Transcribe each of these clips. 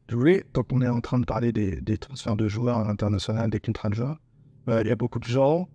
Donc on est en train de parler des transferts de joueurs à l'international, des contrats de joueurs. Il y a beaucoup de gens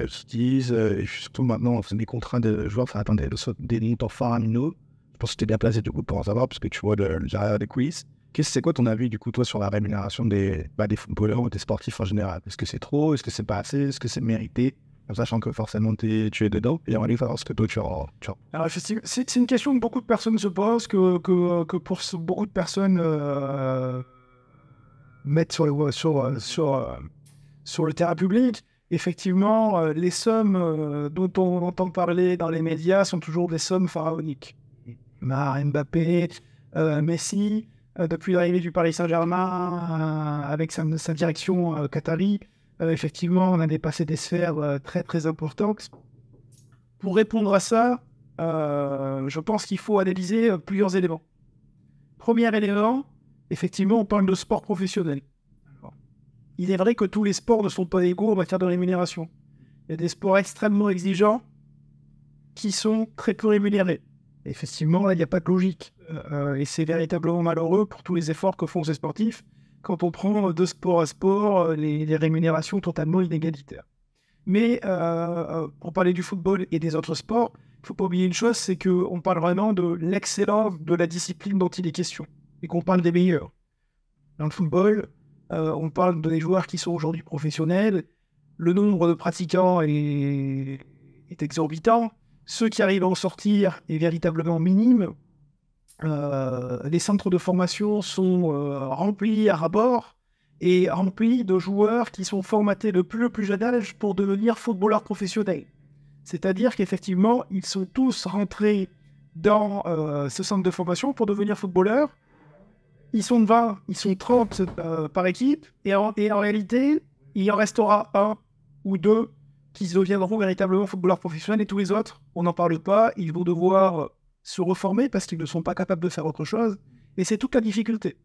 qui disent, et surtout maintenant, c'est des contrats de joueurs, ça atteint des montants faramineux. Je pense que tu es bien placé du coup pour en savoir, parce que tu vois derrière des quiz. C'est quoi ton avis du coup, toi, sur la rémunération des footballeurs ou des sportifs en général? Est-ce que c'est trop? Est-ce que c'est pas assez? Est-ce que c'est mérité? En sachant que forcément tu es dedans, et on va aller savoir ce que toi tu as. Alors, c'est une question que beaucoup de personnes se posent, que beaucoup de personnes mettent sur le terrain public. Effectivement, les sommes dont on entend parler dans les médias sont toujours des sommes pharaoniques. Neymar, Mbappé, Messi, depuis l'arrivée du Paris Saint-Germain, avec sa direction qatari, effectivement, on a dépassé des sphères très très importantes. Pour répondre à ça, je pense qu'il faut analyser plusieurs éléments. Premier élément, effectivement, on parle de sport professionnel. Il est vrai que tous les sports ne sont pas égaux en matière de rémunération. Il y a des sports extrêmement exigeants qui sont très peu rémunérés. Et effectivement, là, il n'y a pas de logique. Et c'est véritablement malheureux pour tous les efforts que font ces sportifs quand on prend de sport à sport les rémunérations totalement inégalitaires. Mais pour parler du football et des autres sports, il ne faut pas oublier une chose, c'est qu'on parle vraiment de l'excellence de la discipline dont il est question, et qu'on parle des meilleurs. Dans le football, on parle des joueurs qui sont aujourd'hui professionnels, le nombre de pratiquants est exorbitant, ceux qui arrivent à en sortir est véritablement minime, les centres de formation sont remplis à ras-bord, et remplis de joueurs qui sont formatés depuis le plus jeune âge pour devenir footballeurs professionnels. C'est-à-dire qu'effectivement, ils sont tous rentrés dans ce centre de formation pour devenir footballeurs. Ils sont 20, ils sont 30 par équipe, et en réalité, il en restera un ou deux qui deviendront véritablement footballeurs professionnels, et tous les autres, on n'en parle pas, ils vont devoir se reformer parce qu'ils ne sont pas capables de faire autre chose, et c'est toute la difficulté.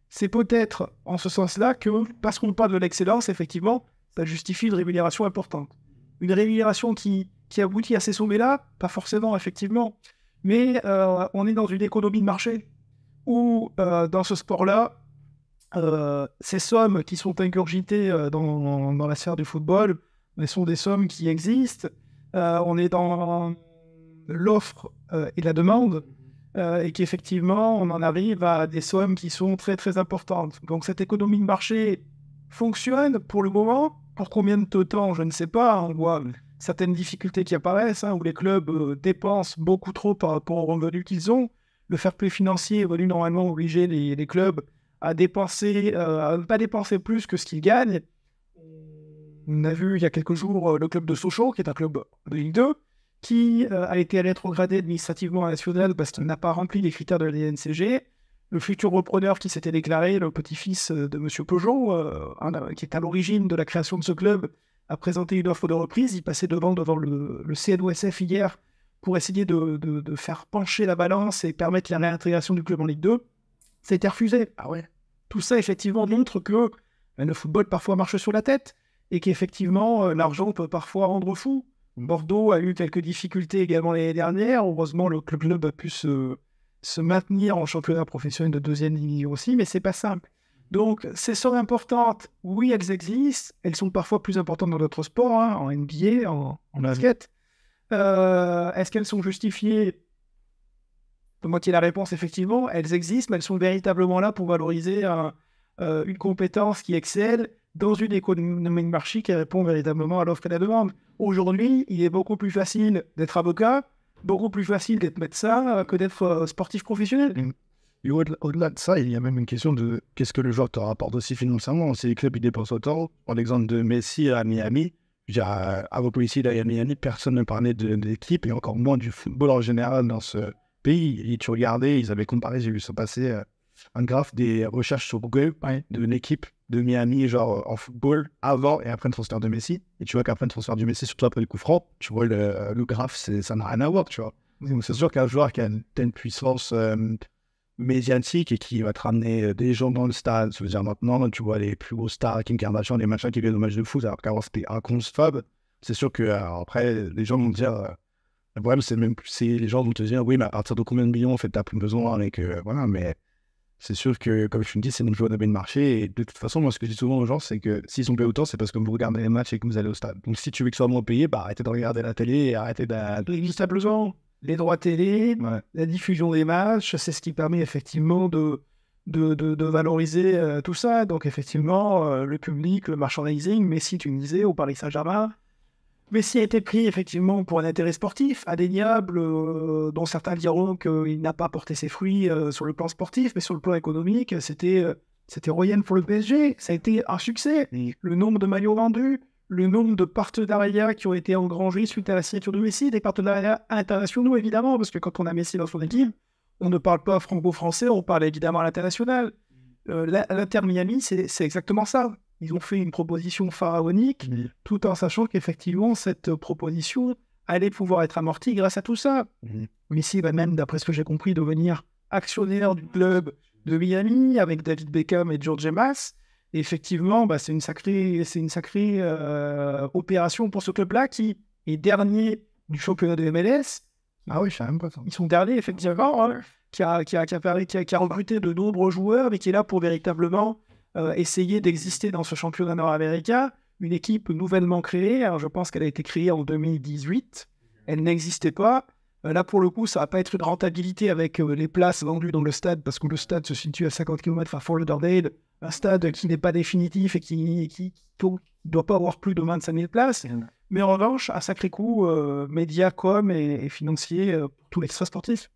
C'est peut-être en ce sens-là que, parce qu'on parle de l'excellence, effectivement, ça justifie une rémunération importante. Une rémunération qui aboutit à ces sommets-là, pas forcément, effectivement, mais on est dans une économie de marché où, dans ce sport-là, ces sommes qui sont ingurgitées dans la sphère du football, elles sont des sommes qui existent. On est dans l'offre et la demande, et qu'effectivement, on en arrive à des sommes qui sont très très importantes. Donc cette économie de marché fonctionne pour le moment. Pour combien de temps, je ne sais pas. On voit certaines difficultés qui apparaissent, où les clubs dépensent beaucoup trop par rapport aux revenus qu'ils ont. Le fair play financier est venu normalement obliger les clubs à ne pas dépenser plus que ce qu'ils gagnent. On a vu il y a quelques jours le club de Sochaux, qui est un club de Ligue 2, qui a été rétrogradé administrativement à national parce qu'il n'a pas rempli les critères de la DNCG. Le futur repreneur qui s'était déclaré, le petit-fils de M. Peugeot, qui est à l'origine de la création de ce club, a présenté une offre de reprise. Il passait devant le CNOSF hier pour essayer de faire pencher la balance et permettre la réintégration du club en Ligue 2. Ça a été refusé. Ah ouais. Tout ça, effectivement, montre que le football parfois marche sur la tête et qu'effectivement, l'argent peut parfois rendre fou. Bordeaux a eu quelques difficultés également l'année dernière. Heureusement, le club a pu se maintenir en championnat professionnel de deuxième division aussi, mais c'est pas simple. Donc, ces sommes importantes, oui, elles existent. Elles sont parfois plus importantes dans d'autres sports, en NBA, en basket. Est-ce qu'elles sont justifiées? Pour moitié la réponse, effectivement, elles existent, mais elles sont véritablement là pour valoriser une compétence qui excelle dans une économie de marché qui répond véritablement à l'offre et à la demande. Aujourd'hui, il est beaucoup plus facile d'être avocat, beaucoup plus facile d'être médecin que d'être sportif professionnel. Et au-delà de ça, il y a même une question de qu'est-ce que le joueur te rapporte aussi financièrement. Si les clubs ils dépensent autant, par l'exemple de Messi à Miami, avant que Messi aille à Miami, personne ne parlait de l'équipe et encore moins du football en général dans ce pays. Et tu regardais, ils avaient comparé, j'ai vu ça passer, un graphe des recherches sur Google de l'équipe de Miami, genre en football, avant et après le transfert de Messi. Et tu vois qu'après le transfert du Messi, surtout après le coup franc, tu vois le graphe, ça n'a rien à voir, tu vois. Donc c'est sûr qu'un joueur qui a une telle puissance médiatique et qui va te ramener des gens dans le stade, ça veut dire maintenant, tu vois les plus gros stars, Kim Kardashian, les machins qui viennent au match de foot, alors qu'avant c'était inconcevable. C'est sûr que après, les gens vont te dire, le problème c'est même, c'est les gens vont te dire, oui, mais à partir de combien de millions en fait t'as plus besoin, et que voilà, mais c'est sûr que, comme je me dis, c'est une joie de marché. Et de toute façon, moi, ce que je dis souvent aux gens, c'est que s'ils sont payés autant, c'est parce que vous regardez les matchs et que vous allez au stade. Donc, si tu veux qu'ils soient moins payés, bah, arrêtez de regarder la télé et arrêtez de... Juste simplement, les droits télé, Ouais. la diffusion des matchs, c'est ce qui permet effectivement de valoriser tout ça. Donc, effectivement, le public, le merchandising, Messi, tu me disais, au Paris Saint-Germain. Messi a été pris effectivement pour un intérêt sportif indéniable, dont certains diront qu'il n'a pas porté ses fruits sur le plan sportif, mais sur le plan économique, c'était royal pour le PSG. Ça a été un succès. Le nombre de maillots vendus, le nombre de partenariats qui ont été engrangés suite à la signature de Messi, des partenariats internationaux évidemment, parce que quand on a Messi dans son équipe, on ne parle pas franco-français, on parle évidemment à l'international. L'Inter Miami, c'est exactement ça. Ils ont fait une proposition pharaonique, tout en sachant qu'effectivement, cette proposition allait pouvoir être amortie grâce à tout ça. Messi va même, d'après ce que j'ai compris, devenir actionnaire du club de Miami avec David Beckham et George Mas. Et effectivement, c'est une sacrée opération pour ce club-là qui est dernier du championnat de MLS. Ah oui, je sais même pas ça. Ils sont derniers, effectivement, hein, qui a recruté de nombreux joueurs, mais qui est là pour véritablement essayer d'exister dans ce championnat nord-américain. Une équipe nouvellement créée, alors je pense qu'elle a été créée en 2018, elle n'existait pas. Là, pour le coup, ça va pas être une rentabilité avec les places vendues dans le stade, parce que le stade se situe à 50 km à Fort Lauderdale, un stade qui n'est pas définitif et qui ne doit pas avoir plus de 25 000 places. Mais en revanche, un sacré coup média, com et financier pour tous les sportifs.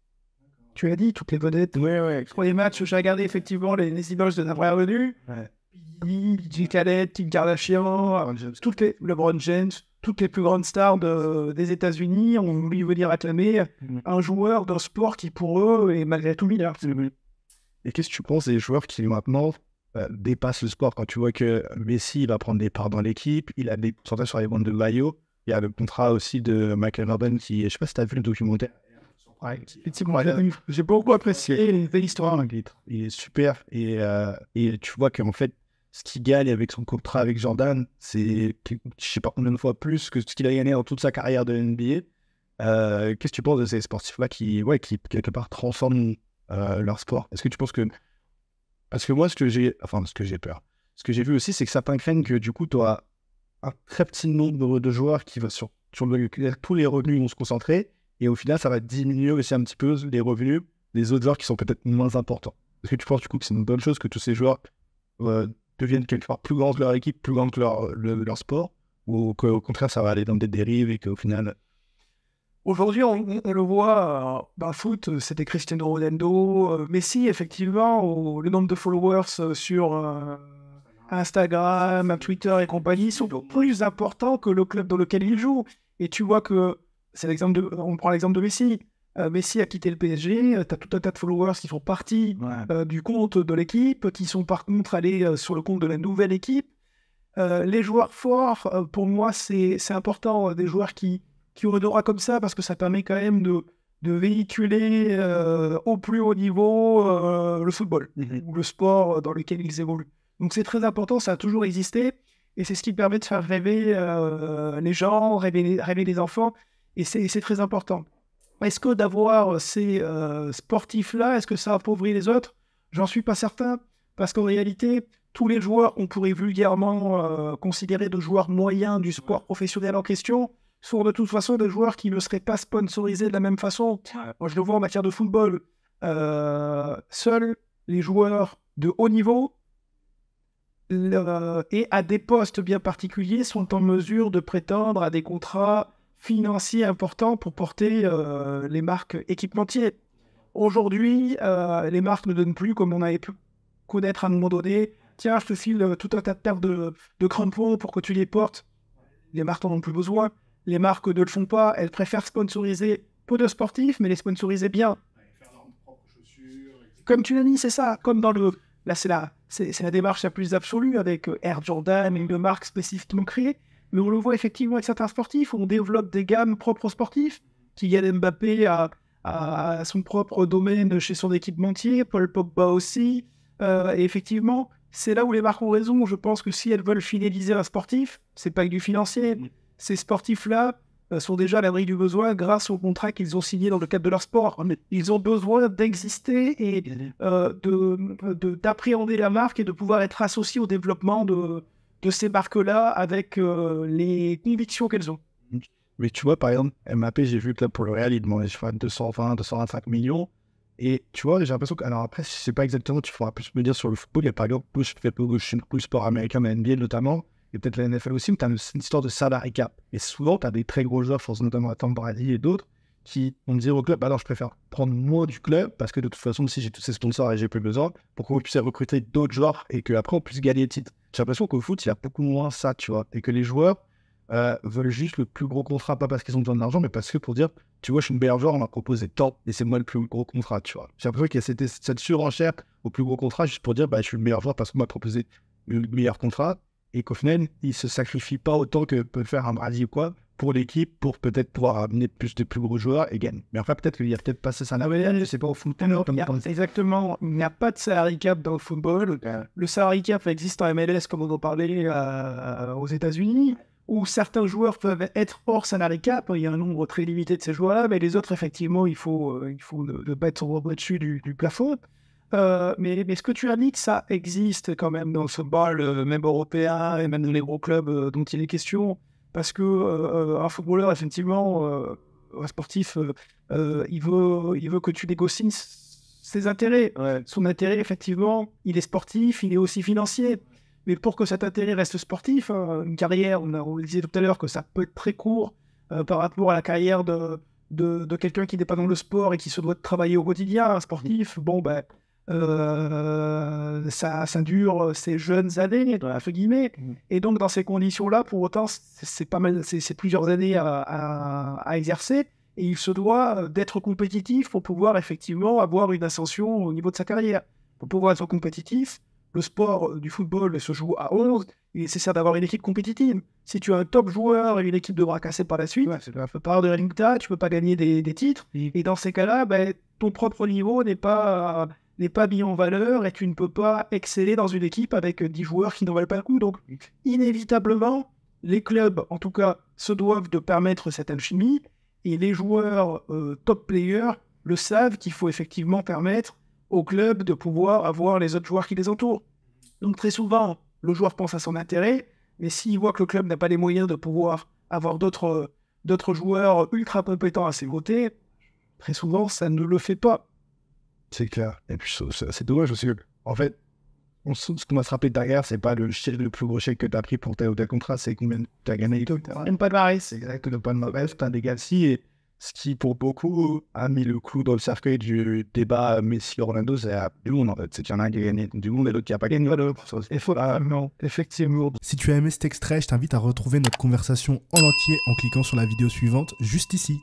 Tu l'as dit, toutes les vedettes. Ouais. Pour les matchs, j'ai regardé effectivement les images de la vraie revue. J. Khaled, Kim Kardashian, LeBron James, toutes les plus grandes stars des États-Unis ont voulu venir acclamer un joueur d'un sport qui, pour eux, est malgré tout mineur. Et qu'est-ce que tu penses des joueurs qui maintenant dépassent le sport? Quand tu vois que Messi il va prendre des parts dans l'équipe, il a des pourcentages sur les ventes de maillots, il y a le contrat aussi de Michael Jordan qui, je sais pas si tu as vu le documentaire. Effectivement, j'ai beaucoup apprécié l'histoire. Il est super et tu vois qu'en fait, ce qu'il gagne avec son contrat avec Jordan, c'est je sais pas combien de fois plus que ce qu'il a gagné dans toute sa carrière de NBA. Qu'est-ce que tu penses de ces sportifs-là qui quelque part transforment leur sport? Est-ce que tu penses que... Parce que moi, ce que j'ai peur, ce que j'ai vu aussi, c'est que certains craignent que du coup, tu auras un très petit nombre de joueurs qui va sur tous les revenus vont se concentrer et au final, ça va diminuer aussi un petit peu les revenus des autres joueurs qui sont peut-être moins importants. Est-ce que tu penses du coup que c'est une bonne chose que tous ces joueurs deviennent quelque part plus grands que leur équipe, plus grands que leur sport, ou qu'au contraire, ça va aller dans des dérives et qu'au final... Aujourd'hui, on le voit dans le foot, c'était Cristiano Ronaldo, Messi, effectivement, le nombre de followers sur Instagram, Twitter et compagnie sont plus importants que le club dans lequel il joue. Et tu vois que, on prend l'exemple de Messi. Messi a quitté le PSG, tu as tout un tas de followers qui font partie du compte de l'équipe, qui sont par contre allés sur le compte de la nouvelle équipe. Les joueurs forts, pour moi, c'est important, des joueurs qui ont une aura comme ça, parce que ça permet quand même de véhiculer au plus haut niveau le football, ou le sport dans lequel ils évoluent. Donc c'est très important, ça a toujours existé, et c'est ce qui permet de faire rêver les gens, rêver les enfants, et c'est très important. Est-ce que d'avoir ces sportifs-là, est-ce que ça appauvrit les autres? J'en suis pas certain, parce qu'en réalité, tous les joueurs qu'on pourrait vulgairement considérer de joueurs moyens du sport professionnel en question sont de toute façon des joueurs qui ne seraient pas sponsorisés de la même façon. Moi, je le vois en matière de football. Seuls les joueurs de haut niveau et à des postes bien particuliers sont en mesure de prétendre à des contrats financiers importants pour porter les marques équipementiers. Aujourd'hui, les marques ne donnent plus, comme on avait pu connaître à un moment donné, tiens, je te file tout un tas de paires de crampons pour que tu les portes. Les marques n'en ont plus besoin. Les marques ne le font pas. Elles préfèrent sponsoriser peu de sportifs, mais les sponsoriser bien. Faire leurs propres chaussures. Comme tu l'as dit, c'est ça. Comme dans le... Là, c'est la démarche la plus absolue avec Air Jordan et une marque spécifiquement créée. Mais on le voit effectivement avec certains sportifs. On développe des gammes propres aux sportifs. Kylian Mbappé a son propre domaine chez son équipementier. Paul Pogba aussi. Et effectivement, c'est là où les marques ont raison. Je pense que si elles veulent fidéliser un sportif, c'est pas que du financier. Ces sportifs-là sont déjà à l'abri du besoin grâce au contrat qu'ils ont signé dans le cadre de leur sport. Ils ont besoin d'exister et d'appréhender la marque et de pouvoir être associés au développement de ces marques-là avec les convictions qu'elles ont. Mais tu vois, par exemple, Mbappé, j'ai vu que là, pour le Real, il demandait, je sais pas, 220, 225 millions. Et tu vois, j'ai l'impression que, alors après, je sais pas exactement, tu pourras plus me dire sur le football. Il y a par exemple, je fais plus le sport américain, mais NBA notamment, et peut-être la NFL aussi, mais tu as une histoire de salary cap. Et souvent, tu as des très gros joueurs, je pense notamment à Tom Brady et d'autres, qui vont dire au club, alors je préfère prendre moins du club, parce que de toute façon, si j'ai tous ces sponsors et j'ai plus besoin, pour qu'on puisse recruter d'autres joueurs et qu'après, on puisse gagner le titre. J'ai l'impression qu'au foot, il y a beaucoup moins ça, tu vois, et que les joueurs veulent juste le plus gros contrat, pas parce qu'ils ont besoin d'argent, mais parce que pour dire, tu vois, je suis une meilleur joueur, on m'a proposé tant, et c'est moi le plus gros contrat, tu vois. J'ai l'impression qu'il y a cette surenchère au plus gros contrat, juste pour dire, bah, je suis le meilleur joueur parce qu'on m'a proposé le meilleur contrat, et qu'au final, il se sacrifie pas autant que peut faire un Brady ou quoi, pour l'équipe, pour peut-être pouvoir amener plus de plus gros joueurs et gagner. Mais enfin, peut-être qu'il y a peut-être pas ça, je sais pas, au foot. Exactement, il n'y a pas de salary cap dans le football. Le salary cap existe en MLS, comme on en parlait aux États-Unis, où certains joueurs peuvent être hors salary cap. Il y a un nombre très limité de ces joueurs-là, mais les autres, effectivement, il faut le mettre au-dessus du plafond. Mais ce que tu as dit, ça existe quand même dans le football, même européen, et même dans les gros clubs dont il est question, parce que un footballeur, effectivement, un sportif, il veut que tu négocies ses intérêts. Ouais. Son intérêt, effectivement, il est sportif, il est aussi financier. Mais pour que cet intérêt reste sportif, une carrière, on disait tout à l'heure que ça peut être très court par rapport à la carrière de quelqu'un qui n'est pas dans le sport et qui se doit travailler au quotidien. Un sportif, bon, ben, ça dure ces jeunes années, entre guillemets. Et donc, dans ces conditions-là, pour autant, c'est pas mal, c'est plusieurs années à exercer. Et il se doit d'être compétitif pour pouvoir effectivement avoir une ascension au niveau de sa carrière. Pour pouvoir être compétitif, le sport du football se joue à 11, il est nécessaire d'avoir une équipe compétitive. Si tu as un top joueur et une équipe de bras cassés par la suite, tu peux pas avoir de résultats, tu peux pas gagner des titres. Et dans ces cas-là, ben, ton propre niveau n'est pas mis en valeur et tu ne peux pas exceller dans une équipe avec 10 joueurs qui n'en valent pas le coup. Donc, inévitablement, les clubs, en tout cas, se doivent de permettre cette alchimie et les joueurs top players le savent qu'il faut effectivement permettre au club de pouvoir avoir les autres joueurs qui les entourent. Donc très souvent, le joueur pense à son intérêt, mais s'il voit que le club n'a pas les moyens de pouvoir avoir d'autres joueurs ultra compétents à ses côtés, très souvent, ça ne le fait pas. C'est clair. Et puis c'est dommage aussi. En fait, ce qu'on va se rappeler derrière, c'est pas le plus gros chèque que tu as pris pour tel ou tel contrat, c'est combien tu as gagné. Même pas de marée. C'est exactement pas de marée, c'est un legacy. Et ce qui, pour beaucoup, a mis le clou dans le cercueil du débat Messi-Ronaldo, c'est du monde en fait. C'est qu'il y en a un qui a gagné du monde et l'autre qui n'a pas gagné. Non, effectivement. Si tu as aimé cet extrait, je t'invite à retrouver notre conversation en entier en cliquant sur la vidéo suivante juste ici.